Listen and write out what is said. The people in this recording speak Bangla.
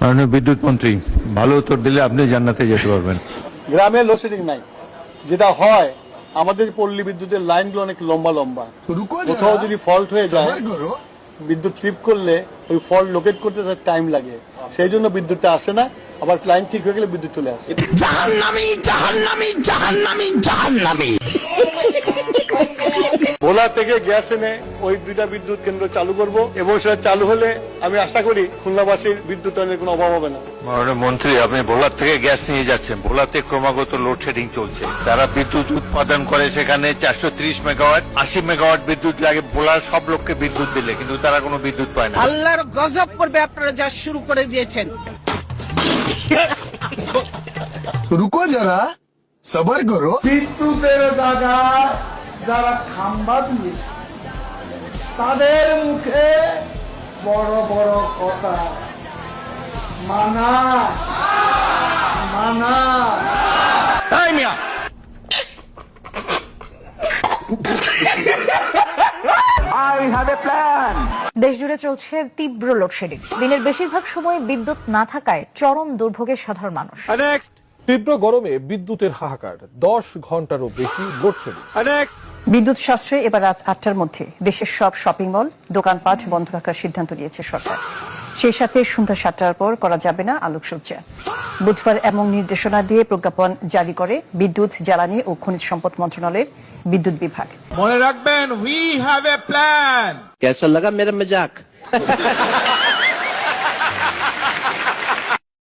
মাননীয় বিদ্যুৎ মন্ত্রী, ভালো উত্তর দিলে আপনি জান্নাতে যেতে পারবেন। গ্রামে লোডশেডিং নাই, যেটা হয় আমাদের পল্লী বিদ্যুতের লাইনগুলো অনেক লম্বা লম্বা, কোথাও যদি ফল্ট হয়ে যায় বিদ্যুৎ ট্রিপ করলে ওই ফল্ট লোকেট করতে তার টাইম লাগে, সেই জন্য বিদ্যুৎটা আসে না। আবার লাইন ঠিক হয়ে গেলে বিদ্যুৎ চলে আসে। জাহান্নামী জাহান্নামী জাহান্নামী জাহান্নামী। ভোলা থেকে গ্যাস এনে ওই দুইটা বিদ্যুৎ কেন্দ্র চালু করব এবং সেটা চালু হলে আমি আশা করি খুলনাবাসীর বিদ্যুতায়নের কোনো অভাব হবে না। মাননীয় মন্ত্রী, আপনি ভোলার থেকে গ্যাস নিয়ে যাচ্ছেন, ভোলাতে ক্রমাগত লোডশেডিং চলছে। তারা বিদ্যুৎ উৎপাদন করে সেখানে 430 মেগাওয়াট, 80 মেগাওয়াট বিদ্যুৎ লাগে ভোলার সব লোককে বিদ্যুৎ দিলে, কিন্তু তারা কোনো বিদ্যুৎ পায় না। আল্লাহর গজব করবে আপনারা যা শুরু করে দিয়েছেন। रुको जरा सबर करो। বিদ্যুতের জায়গায় যারা খাম্বা দিয়ে তাদের মুখে বড় বড় কথা, মানা মানা। দেশ জুড়ে চলছে তীব্র লোডশেডিং। দিনের বেশিরভাগ সময় বিদ্যুৎ না থাকায় চরম দুর্ভোগের সাধারণ মানুষ। তীব্র গরমে বিদ্যুতের হাহাকার, 10 ঘন্টারও বেশি লোডশেডিং। বিদ্যুৎ সাশ্রয় এবার রাত 8টার মধ্যে দেশের সব শপিং মল, দোকানপাট বন্ধ রাখার সিদ্ধান্ত নিয়েছে সরকার। সেই সাথে সন্ধ্যা 7টার পর করা যাবে না আলোকসজ্জা। বুধবার এমন নির্দেশনা দিয়ে প্রজ্ঞাপন জারি করে বিদ্যুৎ, জ্বালানি ও খনিজ সম্পদ মন্ত্রণালয়ের বিদ্যুৎ বিভাগ। মনে রাখবেন, উই হ্যাভ এ প্ল্যান। कैसा लगा मेरा मजाक?